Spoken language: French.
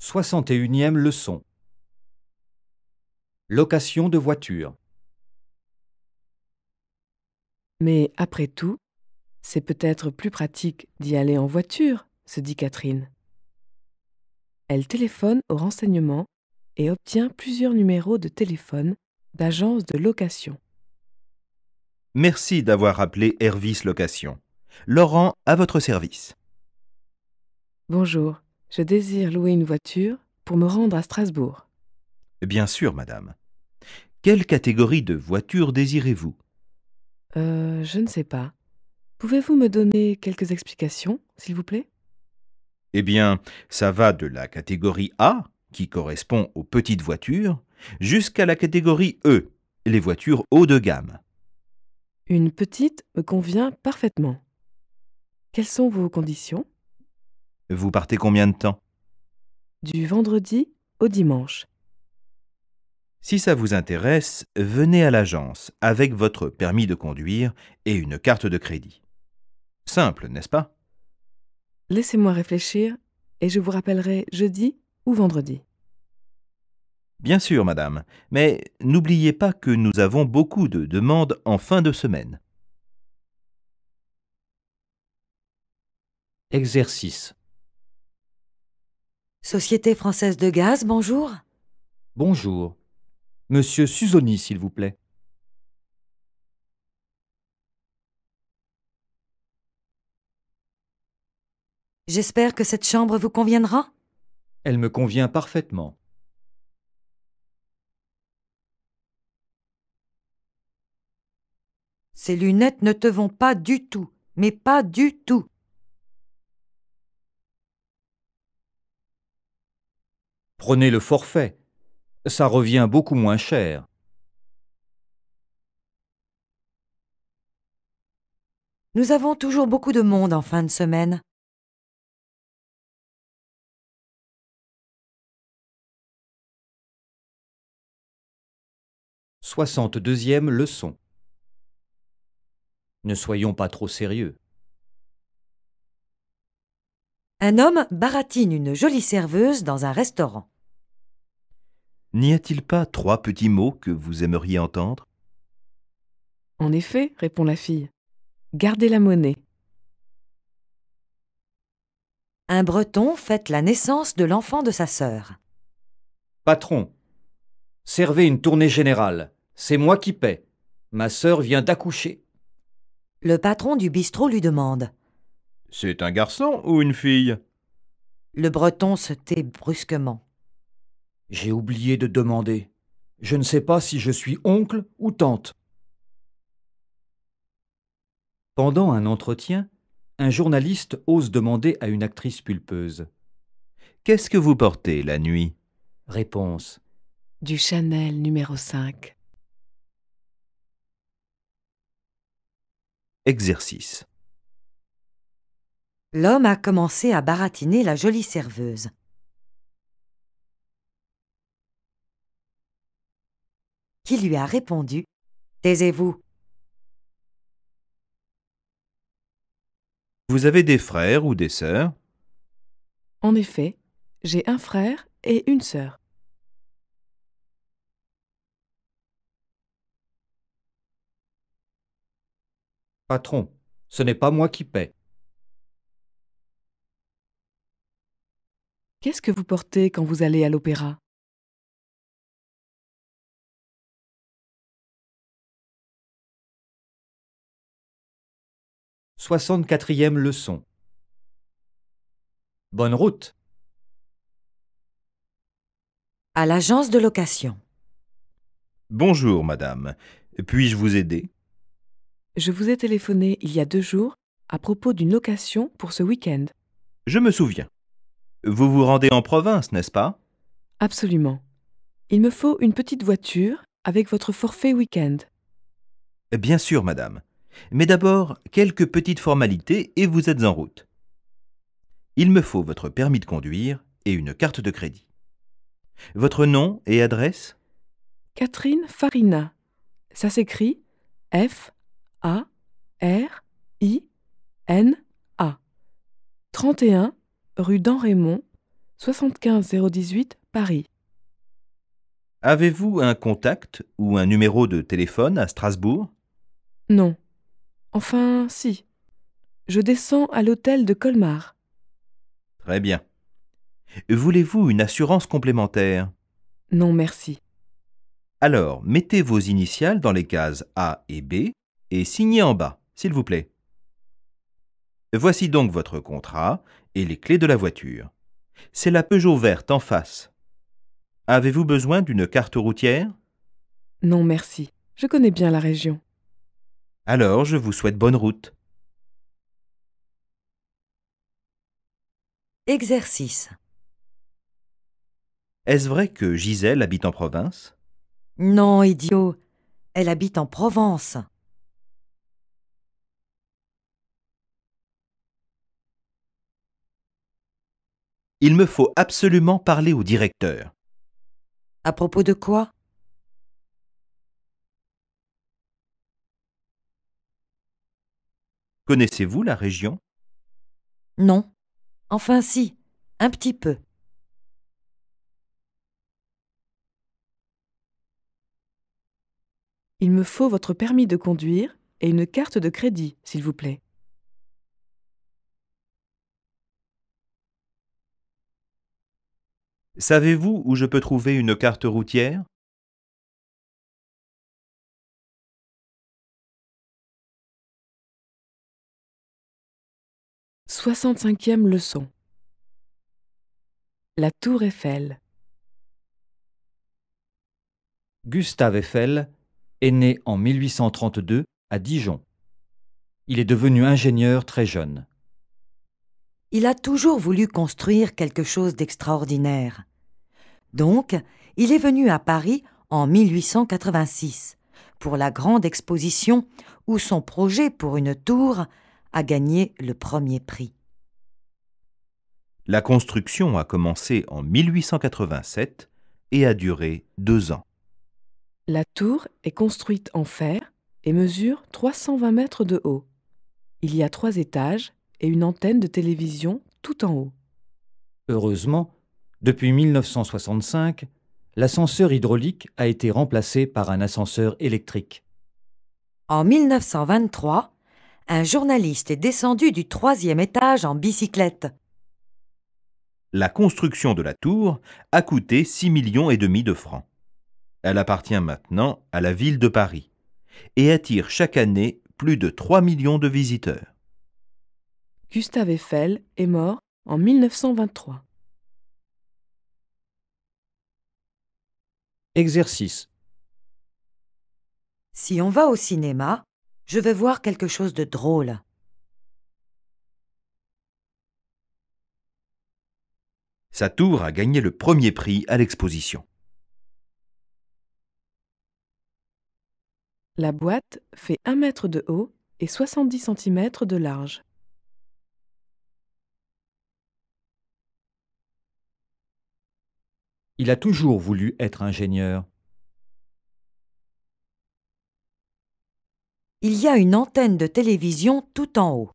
61e leçon. Location de voiture. Mais après tout, c'est peut-être plus pratique d'y aller en voiture, se dit Catherine. Elle téléphone au renseignement et obtient plusieurs numéros de téléphone d'agences de location. Merci d'avoir appelé Hervis Location. Laurent, à votre service. Bonjour, je désire louer une voiture pour me rendre à Strasbourg. Bien sûr, madame. Quelle catégorie de voiture désirez-vous? Je ne sais pas. Pouvez-vous me donner quelques explications, s'il vous plaît? Eh bien, ça va de la catégorie A, qui correspond aux petites voitures, jusqu'à la catégorie E, les voitures haut de gamme. Une petite me convient parfaitement. Quelles sont vos conditions? Vous partez combien de temps? Du vendredi au dimanche. Si ça vous intéresse, venez à l'agence avec votre permis de conduire et une carte de crédit. Simple, n'est-ce pas? Laissez-moi réfléchir et je vous rappellerai jeudi ou vendredi. Bien sûr, madame, mais n'oubliez pas que nous avons beaucoup de demandes en fin de semaine. Exercice. Société française de gaz, bonjour. Bonjour. Monsieur Suzoni, s'il vous plaît. J'espère que cette chambre vous conviendra. Elle me convient parfaitement. Ces lunettes ne te vont pas du tout, mais pas du tout. Prenez le forfait. Ça revient beaucoup moins cher. Nous avons toujours beaucoup de monde en fin de semaine. Soixante-deuxième leçon. Ne soyons pas trop sérieux. Un homme baratine une jolie serveuse dans un restaurant. N'y a-t-il pas 3 petits mots que vous aimeriez entendre? En effet, répond la fille. Gardez la monnaie. Un Breton fête la naissance de l'enfant de sa sœur. Patron, servez une tournée générale. C'est moi qui paie. Ma sœur vient d'accoucher. Le patron du bistrot lui demande. C'est un garçon ou une fille? Le Breton se tait brusquement. J'ai oublié de demander. Je ne sais pas si je suis oncle ou tante. Pendant un entretien, un journaliste ose demander à une actrice pulpeuse. Qu'est-ce que vous portez la nuit? Réponse. Du Chanel numéro 5. Exercice. L'homme a commencé à baratiner la jolie serveuse. Qui lui a répondu « Taisez-vous ». Vous avez des frères ou des sœurs? En effet, j'ai un frère et une sœur. Patron, ce n'est pas moi qui paie. Qu'est-ce que vous portez quand vous allez à l'opéra? Soixante-quatrième leçon. Bonne route. À l'agence de location. Bonjour, madame. Puis-je vous aider? Je vous ai téléphoné il y a 2 jours à propos d'une location pour ce week-end. Je me souviens. Vous vous rendez en province, n'est-ce pas? Absolument. Il me faut une petite voiture avec votre forfait week-end. Bien sûr, madame. Mais d'abord, quelques petites formalités et vous êtes en route. Il me faut votre permis de conduire et une carte de crédit. Votre nom et adresse? Catherine Farina. Ça s'écrit F-A-R-I-N-A. 31 rue d'Enrémont, 75 018, Paris. Avez-vous un contact ou un numéro de téléphone à Strasbourg? Non. Enfin, si. Je descends à l'hôtel de Colmar. Très bien. Voulez-vous une assurance complémentaire? Non, merci. Alors, mettez vos initiales dans les cases A et B et signez en bas, s'il vous plaît. Voici donc votre contrat et les clés de la voiture. C'est la Peugeot verte en face. Avez-vous besoin d'une carte routière? Non, merci. Je connais bien la région. Alors, je vous souhaite bonne route. Exercice. Est-ce vrai que Gisèle habite en province? Non, idiot. Elle habite en Provence. Il me faut absolument parler au directeur. À propos de quoi? Connaissez-vous la région? Non. Enfin si, un petit peu. Il me faut votre permis de conduire et une carte de crédit, s'il vous plaît. Savez-vous où je peux trouver une carte routière? « 65e leçon. La tour Eiffel. Gustave Eiffel est né en 1832 à Dijon. Il est devenu ingénieur très jeune. Il a toujours voulu construire quelque chose d'extraordinaire. Donc, il est venu à Paris en 1886 pour la grande exposition où son projet pour une tour a gagné le premier prix. La construction a commencé en 1887 et a duré 2 ans. La tour est construite en fer et mesure 320 mètres de haut. Il y a 3 étages et une antenne de télévision tout en haut. Heureusement, depuis 1965, l'ascenseur hydraulique a été remplacé par un ascenseur électrique. En 1923, un journaliste est descendu du 3e étage en bicyclette. La construction de la tour a coûté 6,5 millions de francs. Elle appartient maintenant à la ville de Paris et attire chaque année plus de 3 millions de visiteurs. Gustave Eiffel est mort en 1923. Exercice. Si on va au cinéma, je veux voir quelque chose de drôle. Sa tour a gagné le premier prix à l'exposition. La boîte fait 1 mètre de haut et 70 cm de large. Il a toujours voulu être ingénieur. Il y a une antenne de télévision tout en haut.